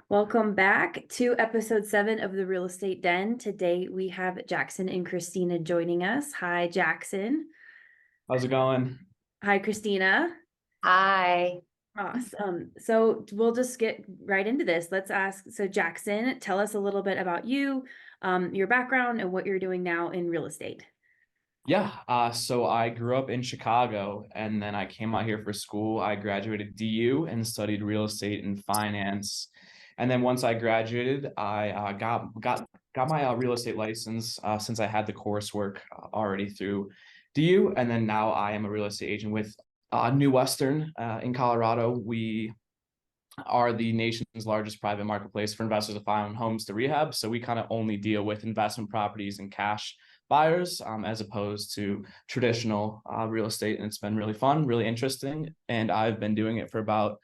Welcome back to episode 7 of the Real Estate Den. Today we have Jackson and Krstina joining us. Hi, Jackson. How's it going? Hi, Krstina. Hi. Awesome. So we'll just get right into this. Let's ask. So, Jackson, tell us a little bit about you, your background, and what you're doing now in real estate. So I grew up in Chicago and then I came out here for school. I graduated DU and studied real estate and finance. And then once I graduated, I got my real estate license since I had the coursework already through DU. And then now I am a real estate agent with New Western in Colorado. We are the nation's largest private marketplace for investors to find homes to rehab. So we kind of only deal with investment properties and cash buyers as opposed to traditional real estate. And it's been really fun, really interesting. And I've been doing it for about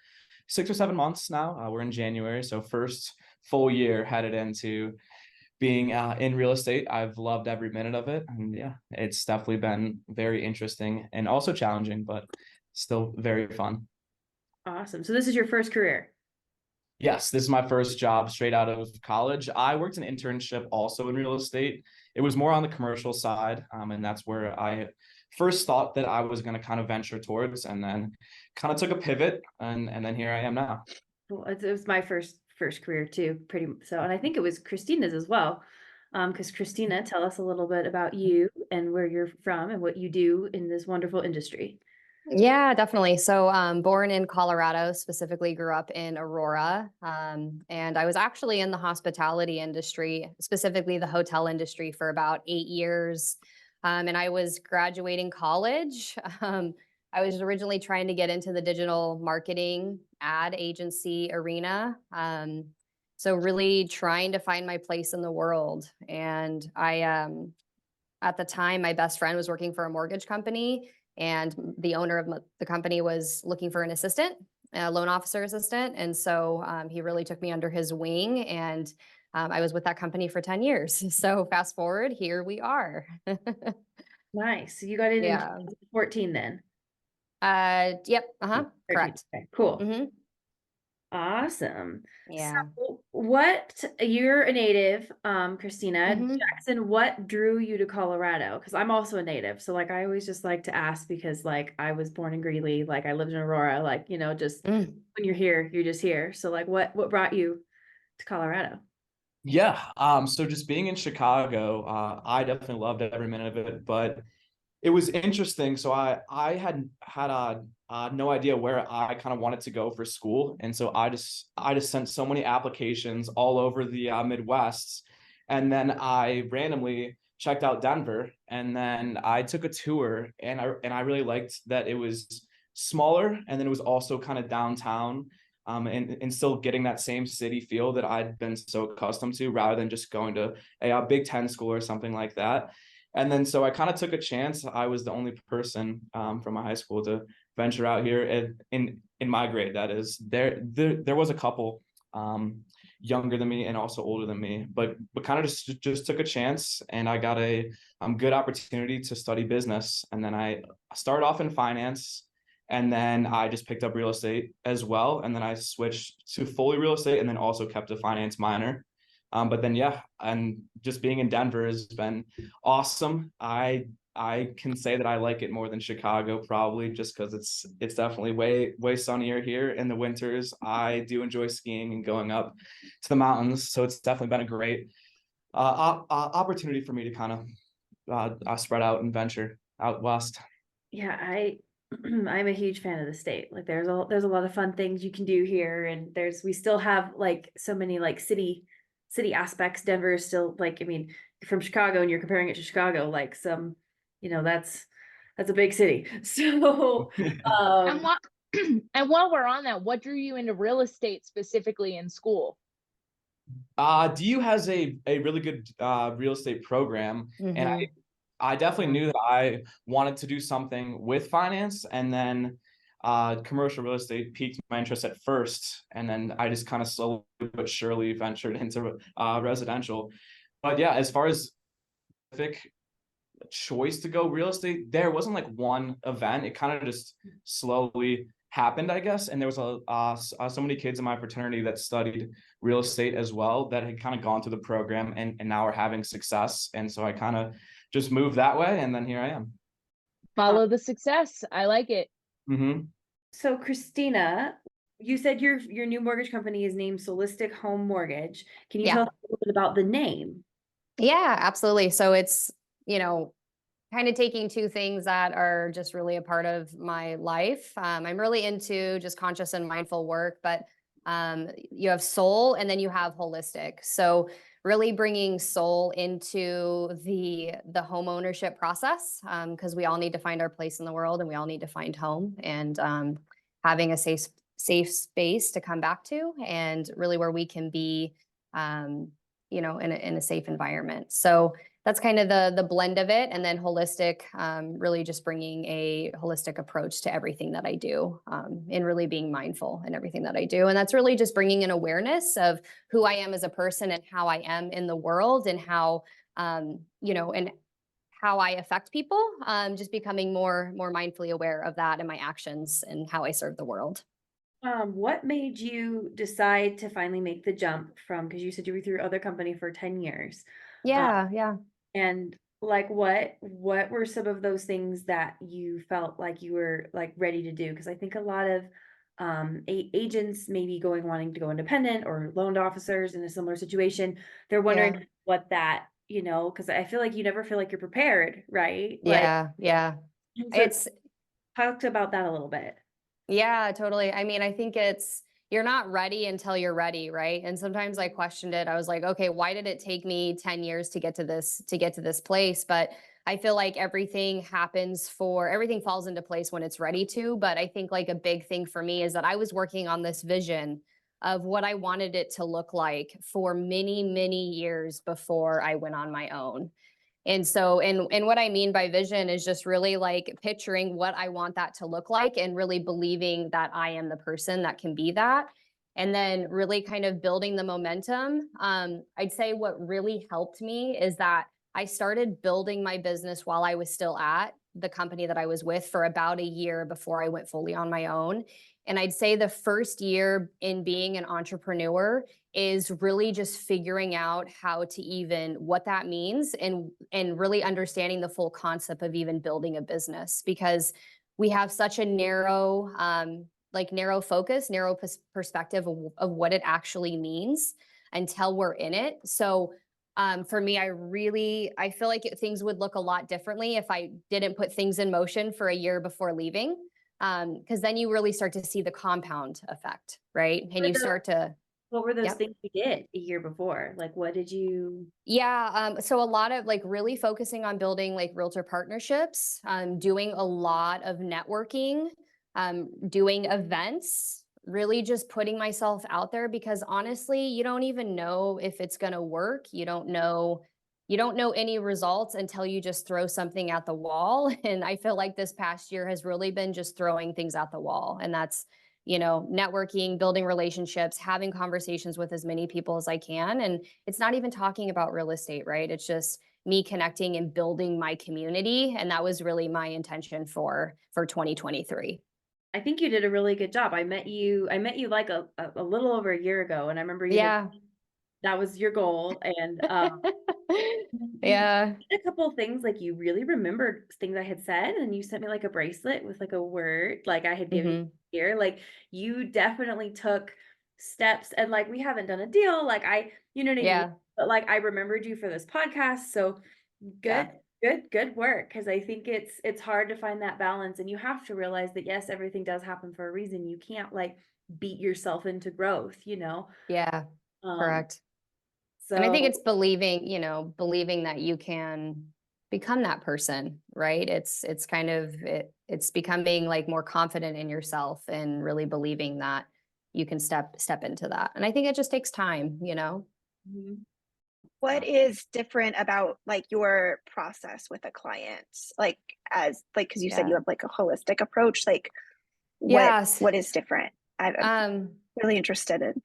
6 or 7 months now. We're in January. So first full year headed into being in real estate. I've loved every minute of it. And yeah, it's definitely been very interesting and also challenging, but still very fun. Awesome. So this is your first career. Yes, this is my first job straight out of college. I worked an internship also in real estate. It was more on the commercial side, and that's where I first thought that I was going to kind of venture towards, and then kind of took a pivot, and then here I am now. Well, it was my first career too, pretty so, and I think it was Kristina's as well. Because Krstina, tell us a little bit about you and where you're from and what you do in this wonderful industry. Yeah, definitely. So, born in Colorado, specifically grew up in Aurora. And I was actually in the hospitality industry, specifically the hotel industry, for about 8 years. And I was graduating college. I was originally trying to get into the digital marketing ad agency arena. So really trying to find my place in the world. And at the time, my best friend was working for a mortgage company, and the owner of the company was looking for an assistant, a loan officer assistant. And so he really took me under his wing, and I was with that company for 10 years. So fast forward, here we are. Nice. So you got in 2014 then? Yep. Correct. Okay, cool. Mm-hmm. Awesome. Yeah. So you're a native, Krstina. Mm-hmm. Jackson, what drew you to Colorado? Because I'm also a native. So like I always just like to ask because like I was born in Greeley, like I lived in Aurora, like, just when you're here, you're just here. So like what brought you to Colorado? Yeah. So just being in Chicago, I definitely loved every minute of it, but it was interesting. So I had no idea where I kind of wanted to go for school, and so I just sent so many applications all over the Midwest, and then I randomly checked out Denver, and then I took a tour, and I really liked that it was smaller, and then it was also kind of downtown. And still getting that same city feel that I'd been so accustomed to, rather than just going to a Big Ten school or something like that. And then so I kind of took a chance. I was the only person from my high school to venture out here in my grade. That is, there was a couple younger than me and also older than me, but kind of just took a chance, and I got a good opportunity to study business. And then I started off in finance, and then I just picked up real estate as well. And then I switched to fully real estate, and then also kept a finance minor. But then, yeah, and just being in Denver has been awesome. I can say that I like it more than Chicago, probably just because it's definitely way sunnier here in the winters. I do enjoy skiing and going up to the mountains, so it's definitely been a great opportunity for me to kind of spread out and venture out west. Yeah, I'm a huge fan of the state. Like there's a lot of fun things you can do here, and we still have like so many like city aspects. Denver is still like, I mean, from Chicago and you're comparing it to Chicago, like some, that's a big city. So, and while we're on that, what drew you into real estate specifically in school? DU has a really good real estate program, and I definitely knew that I wanted to do something with finance, and then commercial real estate piqued my interest at first, and then I just kind of slowly but surely ventured into residential. But yeah, as far as specific choice to go real estate, there wasn't like one event. It kind of just slowly happened, I guess. And there was so many kids in my fraternity that studied real estate as well that had kind of gone through the program and now are having success. And so I kind of just moved that way, and then here I am. Follow the success. I like it. Mm-hmm. So Krstina, you said your new mortgage company is named Solistic Home Mortgage. Can you Yeah. tell us a little bit about the name? Yeah, absolutely. So it's, kind of taking two things that are just really a part of my life. I'm really into just conscious and mindful work, but you have soul and then you have holistic. So really bringing soul into the home ownership process, because we all need to find our place in the world and we all need to find home, and having a safe space to come back to, and really where we can be, in a safe environment. So that's kind of the blend of it. And then holistic, really just bringing a holistic approach to everything that I do, and really being mindful in everything that I do. And that's really just bringing an awareness of who I am as a person and how I am in the world, and how, and how I affect people, just becoming more mindfully aware of that in my actions and how I serve the world. What made you decide to finally make the jump from, because you said you were through your other company for 10 years. Yeah. And like, what were some of those things that you felt like you were like ready to do? Because I think a lot of agents maybe wanting to go independent, or loan officers in a similar situation, they're wondering what that, because I feel like you never feel like you're prepared, right? Yeah. So It's, talked about that a little bit. Yeah, totally. I mean, I think you're not ready until you're ready, right? And sometimes I questioned it. I was like, okay, why did it take me 10 years to get to this place? But I feel like everything falls into place when it's ready to. But I think like a big thing for me is that I was working on this vision of what I wanted it to look like for many, many years before I went on my own. And so, and what I mean by vision is just really like picturing what I want that to look like, and really believing that I am the person that can be that. And then really kind of building the momentum. I'd say what really helped me is that I started building my business while I was still at the company that I was with for about a year before I went fully on my own. And I'd say the first year in being an entrepreneur is really just figuring out how to even what that means, and really understanding the full concept of even building a business, because we have such a narrow focus, narrow perspective of what it actually means until we're in it. So for me, I feel like things would look a lot differently if I didn't put things in motion for a year before leaving. Because then you really start to see the compound effect, right? And you start to. What were those Yep. things you did a year before? Like, what did you? Yeah. So a lot of like really focusing on building like realtor partnerships, doing a lot of networking, doing events, really just putting myself out there, because honestly, you don't even know if it's going to work. You don't know any results until you just throw something at the wall. And I feel like this past year has really been just throwing things at the wall. And that's, networking, building relationships, having conversations with as many people as I can. And it's not even talking about real estate, right? It's just me connecting and building my community. And that was really my intention for 2023. I think you did a really good job. I met you like a little over a year ago, and I remember you had, that was your goal. And yeah. a couple of things, like you really remembered things I had said, and you sent me like a bracelet with like a word like I had given you here. Like you definitely took steps, and like we haven't done a deal, like you know what I mean? But like I remembered you for this podcast. So good work, because I think it's hard to find that balance, and you have to realize that yes, everything does happen for a reason. You can't like beat yourself into growth, Yeah, correct. So, and I think it's believing that you can become that person, right? It's kind of it's becoming like more confident in yourself, and really believing that you can step into that. And I think it just takes time. What is different about like your process with a client? Like because you said you have like a holistic approach, like what is different? I'm really interested in.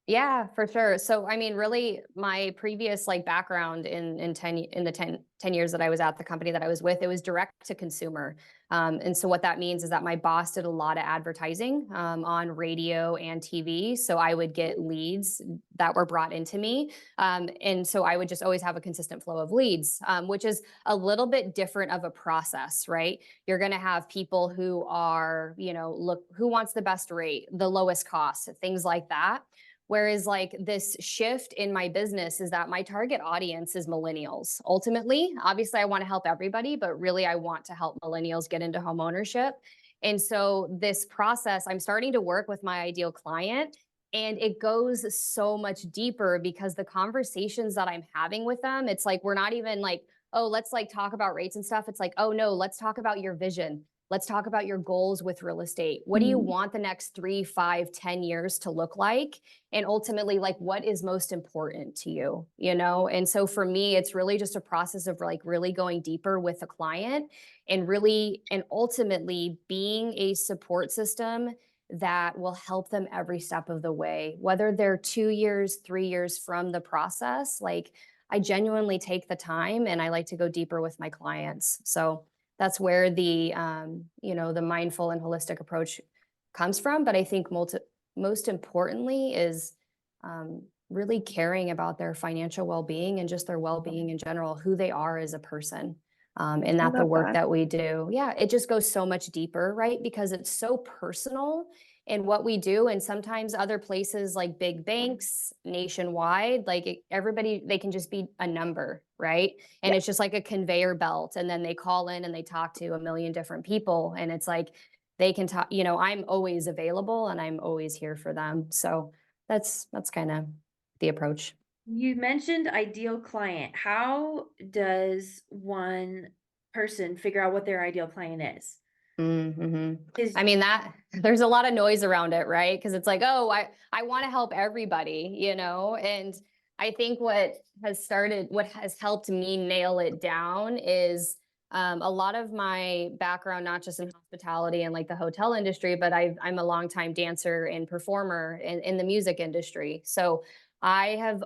Yeah, for sure. So, I mean, really my previous like background in the 10 years that I was at the company that I was with, it was direct to consumer. And so what that means is that my boss did a lot of advertising on radio and TV. So I would get leads that were brought into me. And so I would just always have a consistent flow of leads, which is a little bit different of a process, right? You're going to have people who are, look, who wants the best rate, the lowest cost, things like that. Whereas like this shift in my business is that my target audience is millennials. Ultimately, obviously I want to help everybody, but really I want to help millennials get into home ownership. And so this process, I'm starting to work with my ideal client, and it goes so much deeper because the conversations that I'm having with them, it's like, we're not even like, oh, let's like talk about rates and stuff. It's like, oh no, let's talk about your vision. Let's talk about your goals with real estate. What do you want the next 3, 5, 10 years to look like? And ultimately, like, what is most important to you, And so for me, it's really just a process of like really going deeper with the client and ultimately being a support system that will help them every step of the way, whether they're 2 years, 3 years from the process. Like, I genuinely take the time and I like to go deeper with my clients. So that's where the the mindful and holistic approach comes from. But I think most importantly is really caring about their financial well-being and just their well-being in general, who they are as a person. And that the work that we do, yeah, it just goes so much deeper, right? Because it's so personal in what we do. And sometimes other places like big banks nationwide, like everybody, they can just be a number, right? And it's just like a conveyor belt. And then they call in and they talk to a million different people. And it's like, they can talk, I'm always available and I'm always here for them. So that's kind of the approach. You mentioned ideal client. How does one person figure out what their ideal client is? I mean, that there's a lot of noise around it, right? Because it's like, oh, I want to help everybody, and I think what has helped me nail it down is a lot of my background, not just in hospitality and like the hotel industry, but I'm a longtime dancer and performer in the music industry. So I've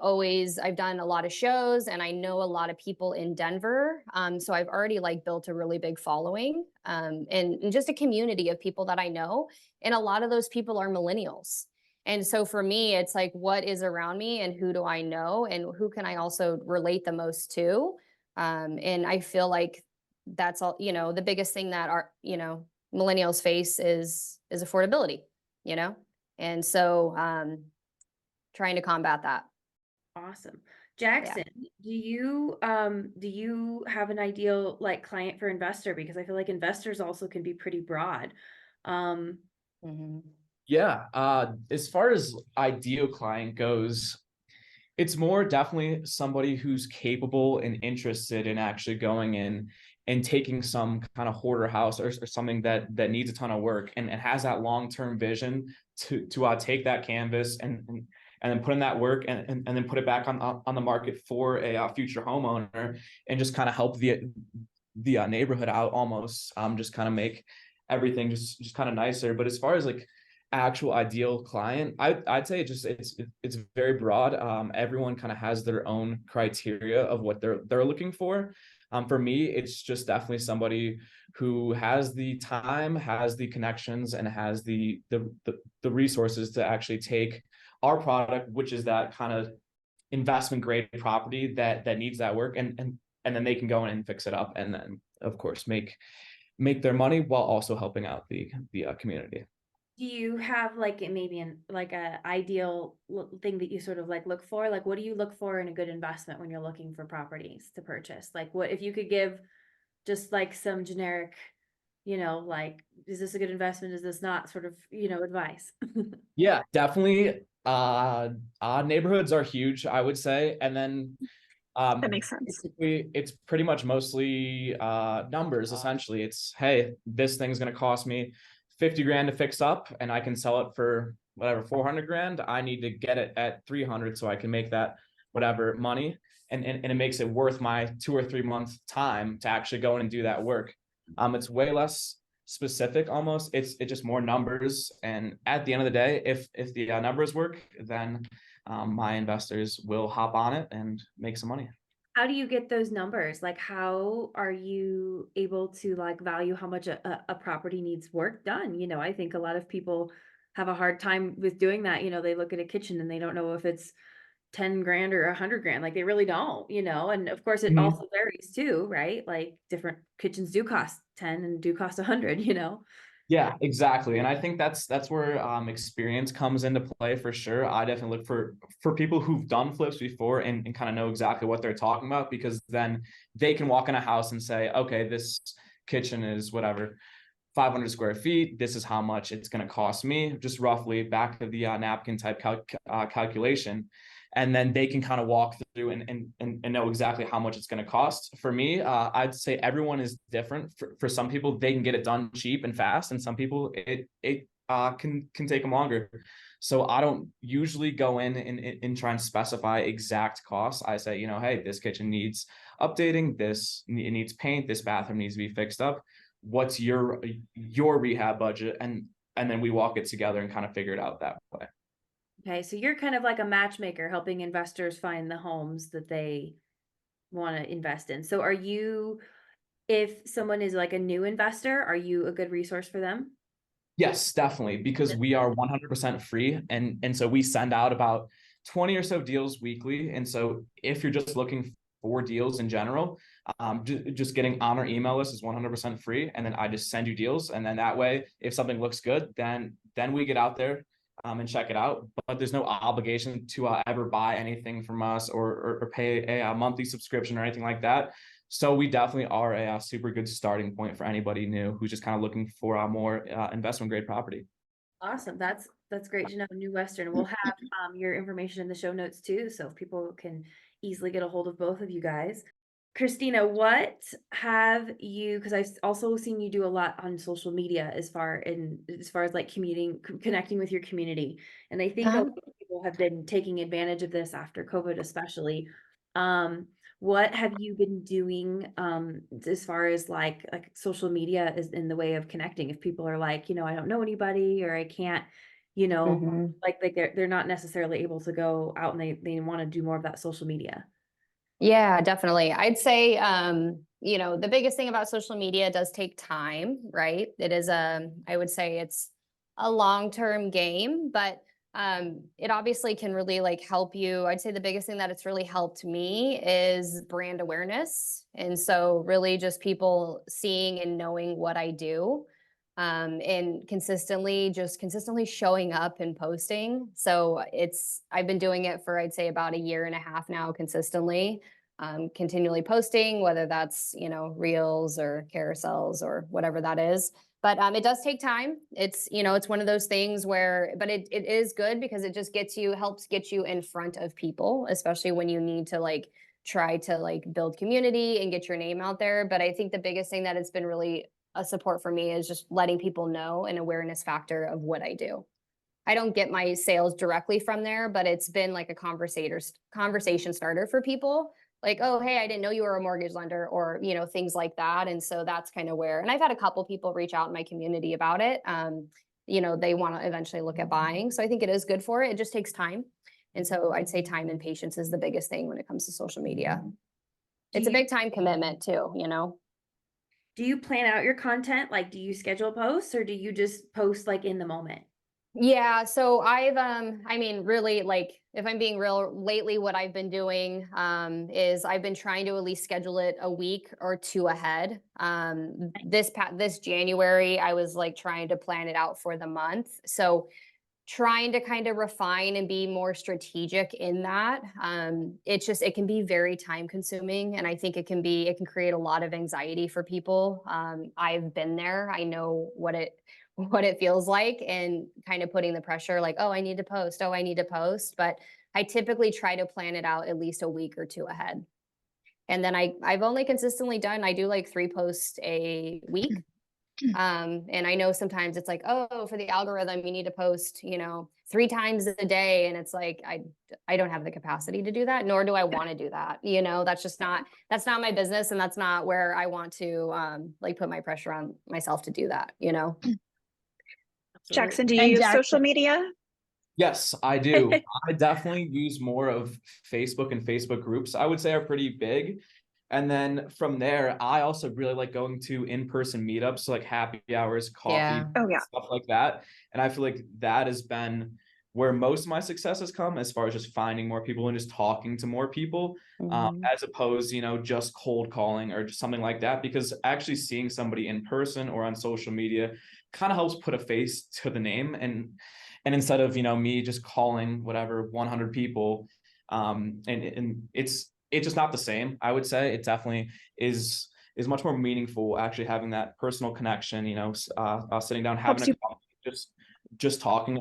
done a lot of shows and I know a lot of people in Denver. So I've already like built a really big following and just a community of people that I know. And a lot of those people are millennials. And so for me, it's like, what is around me and who do I know and who can I also relate the most to? And I feel like that's all, the biggest thing that our, millennials face is affordability, And so, trying to combat that. Awesome. Jackson, do you have an ideal like client for investor? Because I feel like investors also can be pretty broad. Yeah. As far as ideal client goes, it's more definitely somebody who's capable and interested in actually going in and taking some kind of hoarder house or something that needs a ton of work and has that long-term vision to take that canvas and then put in that work and then put it back on the market for a future homeowner and just kind of help the neighborhood out almost, just kind of make everything just kind of nicer. But as far as like actual ideal client, I'd say it's very broad. Everyone kind of has their own criteria of what they're looking for. For me, it's just definitely somebody who has the time, has the connections, and has the resources to actually take our product, which is that kind of investment grade property that needs that work, and then they can go in and fix it up, and then of course make their money while also helping out the community. Do you have like maybe a ideal thing that you sort of like look for? Like, what do you look for in a good investment when you're looking for properties to purchase? Like, what if you could give just like some generic, like, is this a good investment? Is this not, sort of, advice? Yeah, definitely. Neighborhoods are huge, I would say, and then That makes sense. it's pretty much mostly numbers. Essentially, it's, hey, this thing's going to cost me 50 grand to fix up and I can sell it for whatever 400 grand. I need to get it at 300 so I can make that whatever money, and it makes it worth my 2 or 3 month time to actually go in and do that work. It's way less specific almost. It's just more numbers. And at the end of the day, if the numbers work, then my investors will hop on it and make some money. How do you get those numbers? Like, how are you able to like value how much a property needs work done? You know, I think a lot of people have a hard time with doing that. You know, they look at a kitchen and they don't know if it's 10 grand or 100 grand. Like they really don't, you know, and of course it also varies too, right? Like different kitchens do cost 10 and do cost 100, you know? Yeah, exactly. And I think that's where experience comes into play for sure. I definitely look for people who've done flips before and kind of know exactly what they're talking about, because then they can walk in a house and say, okay, this kitchen is whatever, 500 square feet. This is how much it's going to cost me, just roughly back of the napkin type calculation. And then they can kind of walk through and know exactly how much it's going to cost. For me, I'd say everyone is different. For some people, they can get it done cheap and fast, and some people it can take them longer. So I don't usually go in and try and specify exact costs. I say, you know, hey, this kitchen needs updating, it needs paint, this bathroom needs to be fixed up. What's your rehab budget? And then we walk it together and kind of figure it out that way. Okay, so you're kind of like a matchmaker helping investors find the homes that they want to invest in. So are you, if someone is like a new investor, are you a good resource for them? Yes, definitely, because we are 100% free. And so we send out about 20 or so deals weekly. And so if you're just looking for deals in general, just getting on our email list is 100% free. And then I just send you deals. And then that way, if something looks good, then we get out there and check it out. But there's no obligation to ever buy anything from us or pay a monthly subscription or anything like that. So we definitely are a super good starting point for anybody new who's just kind of looking for a more investment grade property. Awesome. That's great to know. New Western. We'll have your information in the show notes too, so if people can easily get a hold of both of you guys. Krstina, what have you, because I've also seen you do a lot on social media as far as like connecting with your community. And I think a lot of people have been taking advantage of this after COVID, especially. What have you been doing as far as like social media is in the way of connecting? If people are like, you know, I don't know anybody, or I can't, you know, like they're not necessarily able to go out and they want to do more of that social media. Yeah, definitely. I'd say, you know, the biggest thing about social media does take time, right? It is I would say it's a long-term game, but it obviously can really like help you. I'd say the biggest thing that it's really helped me is brand awareness. And so really just people seeing and knowing what I do. And consistently showing up and posting. So I've been doing it for, I'd say, about 1.5 years now, consistently, continually posting, whether that's, you know, reels or carousels or whatever that is. But it does take time. It's, you know, it's one of those things where, but it is good because it just helps get you in front of people, especially when you need to like try to like build community and get your name out there. But I think the biggest thing that it's been really a support for me is just letting people know an awareness factor of what I do. I don't get my sales directly from there, but it's been like a conversation starter for people. Like, oh, hey, I didn't know you were a mortgage lender, or, you know, things like that. And so that's kind of where, and I've had a couple people reach out in my community about it. You know, they want to eventually look at buying. So I think it is good for it. It just takes time. And so I'd say time and patience is the biggest thing when it comes to social media. It's a big time commitment too, you know? Do you plan out your content? Like, do you schedule posts or do you just post like in the moment? Yeah, so I mean, really, like, if I'm being real, lately, what I've been doing is I've been trying to at least schedule it a week or two ahead. This January, I was like trying to plan it out for the month. So trying to kind of refine and be more strategic in that. It can be very time consuming. And I think it can create a lot of anxiety for people. I've been there. I know what it feels like, and kind of putting the pressure like, oh, I need to post. Oh, I need to post. But I typically try to plan it out at least a week or two ahead. And then I've only consistently I do like 3 posts a week. And I know sometimes it's like, oh, for the algorithm, you need to post, 3 times a day. And it's like, I don't have the capacity to do that, nor do I want to do that. That's not my business. And that's not where I want to, put my pressure on myself to do that, Jackson, do you And use social Jackson- media? Yes, I do. I definitely use more of Facebook, and Facebook groups, I would say, are pretty big. And then from there, I also really like going to in-person meetups, like happy hours, coffee, Yeah. Oh yeah. stuff like that. And I feel like that has been where most of my success has come, as far as just finding more people and just talking to more people, Mhm. as opposed, just cold calling or just something like that. Because actually seeing somebody in person or on social media kind of helps put a face to the name. And instead of, me just calling whatever 100 people, and it's just not the same. I would say it definitely is much more meaningful actually having that personal connection, sitting down, having Helps a you. coffee, just talking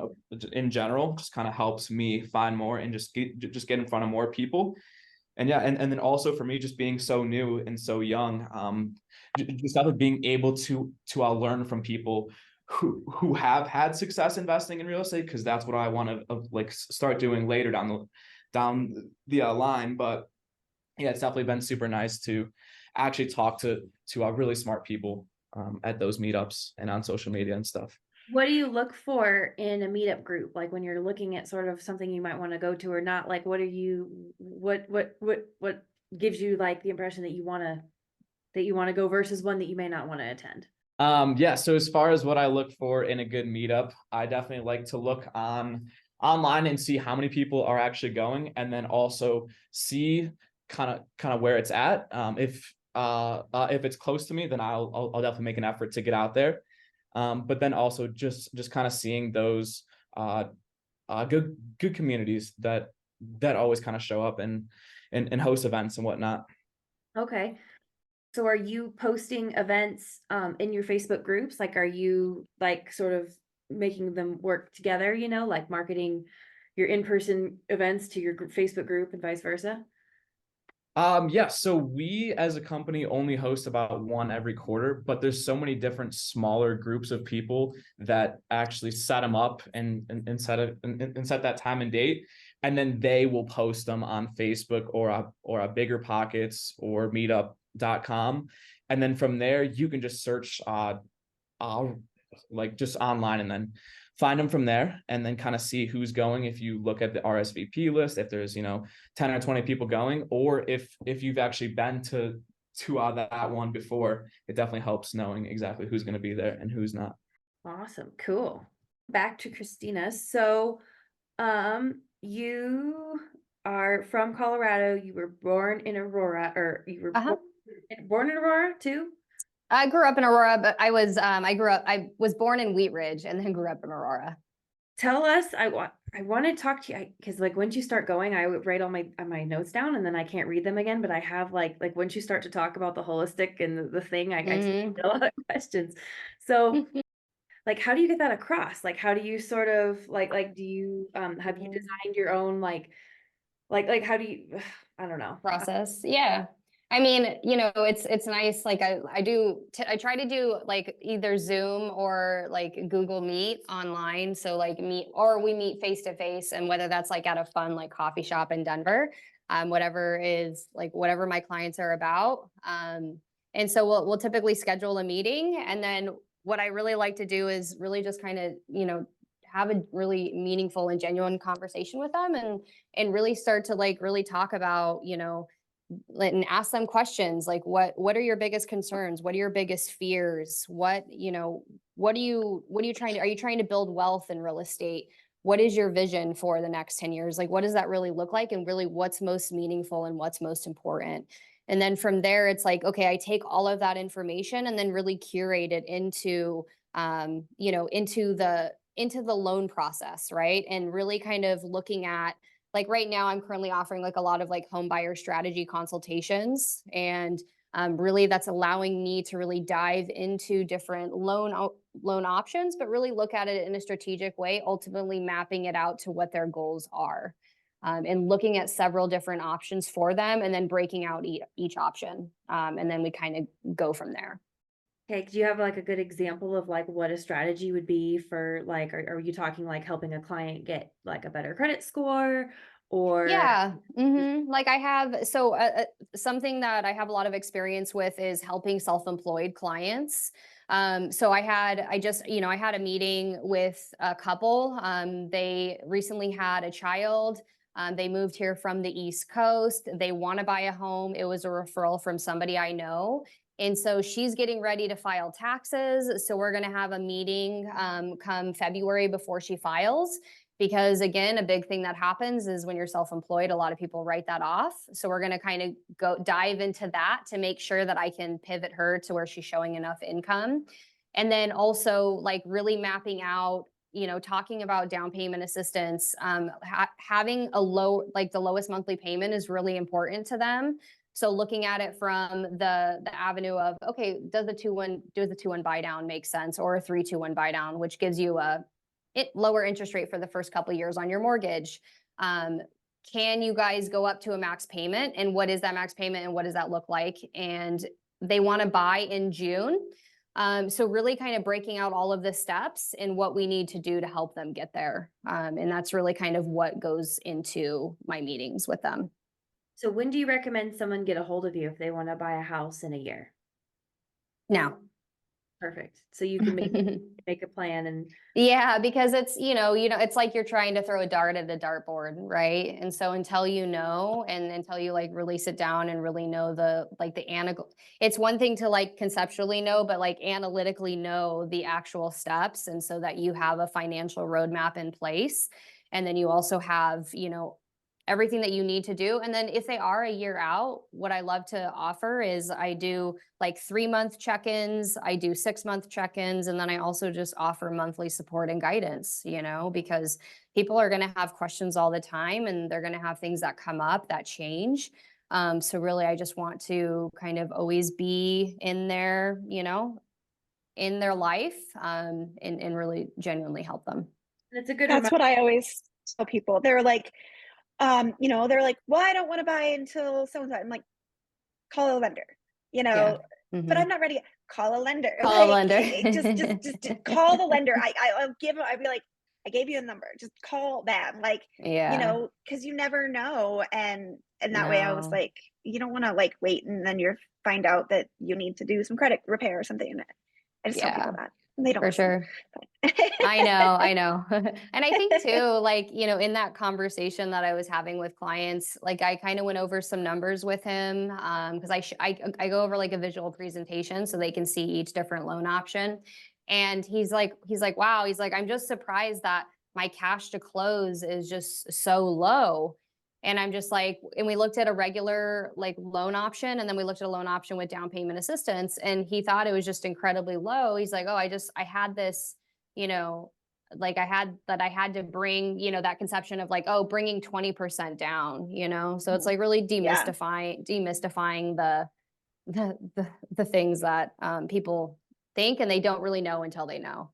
in general just kind of helps me find more and just get in front of more people. And yeah, and then also for me, just being so new and so young, just out of being able to learn from people who have had success investing in real estate, because that's what I want to start doing later down the line. But yeah, it's definitely been super nice to actually talk to really smart people at those meetups and on social media and stuff. What do you look for in a meetup group? Like when you're looking at sort of something you might want to go to or not, like what gives you like the impression that you want to go versus one that you may not want to attend? Yeah, so as far as what I look for in a good meetup, I definitely like to look online and see how many people are actually going, and then also see kind of where it's at. If it's close to me, then I'll definitely make an effort to get out there. But then also just kind of seeing those good communities that always kind of show up and host events and whatnot. Okay. So are you posting events in your Facebook groups? Like, are you like sort of making them work together, like marketing your in-person events to your Facebook group and vice versa? Yeah, so we as a company only host about one every quarter, but there's so many different smaller groups of people that actually set them up and set that time and date, and then they will post them on Facebook or a Bigger Pockets or meetup.com. And then from there you can just search like just online and then find them from there, and then kind of see who's going. If you look at the RSVP list, if there's 10 or 20 people going, or if you've actually been to that one before, it definitely helps knowing exactly who's going to be there and who's not. Awesome. Cool. Back to Krstina. So you are from Colorado. You were born in Aurora, or you were born in Aurora too? I grew up in Aurora, but I was born in Wheat Ridge and then grew up in Aurora. Tell us, I want to talk to you because like once you start going, I would write all my notes down and then I can't read them again. But I have like once you start to talk about the holistic and the thing, I get a lot of questions. So like, how do you get that across? Like, how do you sort of like do you have you designed your own like how do you I don't know process? Yeah. I mean, it's nice. Like I try to do like either Zoom or like Google Meet online. So like we meet face to face, and whether that's like at a fun like coffee shop in Denver, whatever my clients are about. And so we'll typically schedule a meeting, and then what I really like to do is really just kind of, have a really meaningful and genuine conversation with them, and really start to like really talk about, and ask them questions like what are your biggest concerns? What are your biggest fears? What are you trying to build wealth in real estate? What is your vision for the next 10 years? Like, what does that really look like? And really what's most meaningful and what's most important? And then from there, it's like, okay, I take all of that information and then really curate it into the loan process, right? And really kind of looking at, like right now, I'm currently offering like a lot of like home buyer strategy consultations, and really that's allowing me to really dive into different loan options, but really look at it in a strategic way, ultimately mapping it out to what their goals are, and looking at several different options for them, and then breaking out each option, and then we kind of go from there. Okay, do you have like a good example of like what a strategy would be for like, are you talking like helping a client get like a better credit score or? Yeah. Like I have, so something that I have a lot of experience with is helping self-employed clients. So I had a meeting with a couple. They recently had a child. They moved here from the East Coast. They want to buy a home. It was a referral from somebody I know. And so she's getting ready to file taxes. So we're going to have a meeting come February before she files. Because again, a big thing that happens is when you're self-employed, a lot of people write that off. So we're going to kind of go dive into that to make sure that I can pivot her to where she's showing enough income. And then also like really mapping out, talking about down payment assistance, having a the lowest monthly payment is really important to them. So looking at it from the avenue of, okay, does the 2-1 buy down make sense, or a 3-2-1 buy down, which gives you a lower interest rate for the first couple of years on your mortgage. Can you guys go up to a max payment, and what is that max payment and what does that look like? And they want to buy in June. So really kind of breaking out all of the steps and what we need to do to help them get there. And that's really kind of what goes into my meetings with them. So when do you recommend someone get a hold of you if they want to buy a house in a year? Now. Perfect. So you can make a plan and. Yeah, because it's, it's like you're trying to throw a dart at a dartboard, right? And so until and until you like really sit down and really know it's one thing to like conceptually know, but like analytically know the actual steps. And so that you have a financial roadmap in place. And then you also have, everything that you need to do. And then if they are a year out, what I love to offer is I do like 3-month check-ins, I do 6-month check-ins, and then I also just offer monthly support and guidance, because people are going to have questions all the time, and they're going to have things that come up that change. So really, I just want to kind of always be in their, in their life, and really genuinely help them. And it's a good That's what I always tell people. They're like, they're like, well, I don't want to buy until so-and-so. I'm like, call a lender, Yeah. but I'm not ready yet. Call a lender. Call a lender. Just call the lender. I'll give them, I'd be like, I gave you a number. Just call them. Like, Yeah. because you never know. And that way I was like, you don't want to like wait and then you find out that you need to do some credit repair or something. And I just tell people that. And they don't. For sure. I know. And I think too, like, in that conversation that I was having with clients, like I kind of went over some numbers with him, because I go over like a visual presentation so they can see each different loan option. And he's like, wow, he's like, I'm just surprised that my cash to close is just so low. And I'm just like, and we looked at a regular like loan option, and then we looked at a loan option with down payment assistance, and he thought it was just incredibly low. He's like, oh, I had this, like I had to bring, that conception of like, oh, bringing 20% down, so it's like really demystifying the things that people think, and they don't really know until they know.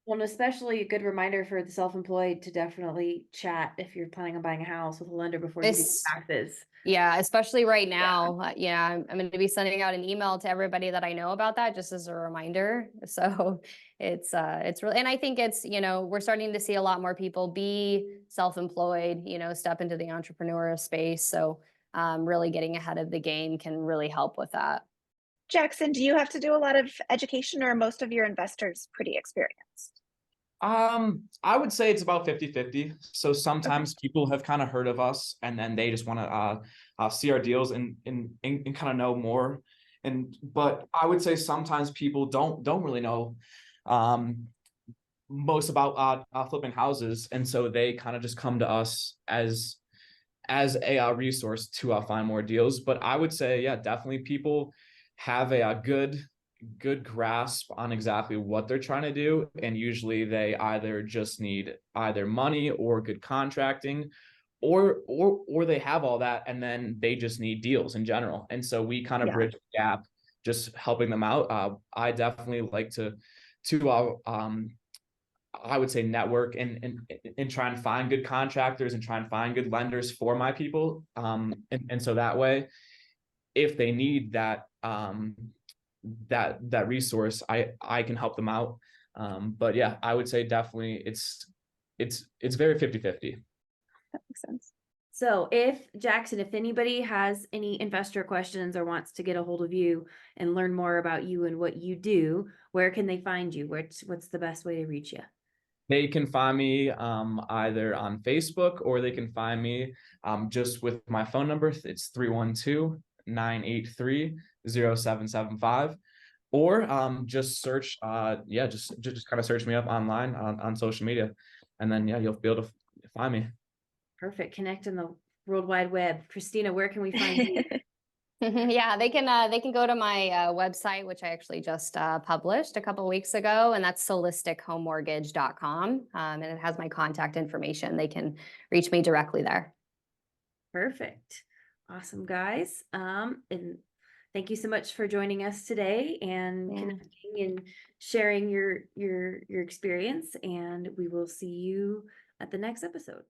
Well, and especially a good reminder for the self-employed to definitely chat if you're planning on buying a house with a lender before you do taxes. Yeah, especially right now. I'm going to be sending out an email to everybody that I know about that, just as a reminder. So it's really, and I think it's, we're starting to see a lot more people be self-employed, step into the entrepreneurial space. So really getting ahead of the game can really help with that. Jackson, do you have to do a lot of education, or are most of your investors pretty experienced? I would say it's about 50-50. So sometimes people have kind of heard of us, and then they just want to see our deals and kind of know more. But I would say sometimes people don't really know most about flipping houses, and so they kind of just come to us as a resource to find more deals. But I would say, yeah, definitely people have a good grasp on exactly what they're trying to do, and usually they either just need either money or good contracting, or they have all that and then they just need deals in general. And so we kind of bridge the gap, just helping them out. I definitely like to I would say network and try and find good contractors and try and find good lenders for my people, and so that way, if they need that that resource, I can help them out. But yeah, I would say definitely it's very 50-50. That makes sense. So if Jackson, if anybody has any investor questions or wants to get a hold of you and learn more about you and what you do, where can they find you? What's the best way to reach you? They can find me either on Facebook, or they can find me just with my phone number. It's 312-983-0775. Or just search, just kind of search me up online on social media, and then you'll be able to find me. Perfect. Connect in the World Wide Web. Krstina, where can we find you? Yeah, they can go to my website, which I actually just published a couple of weeks ago, and that's solistichomemortgage.com. And it has my contact information. They can reach me directly there. Perfect. Awesome, guys. And thank you so much for joining us today and connecting and sharing your experience. And we will see you at the next episode.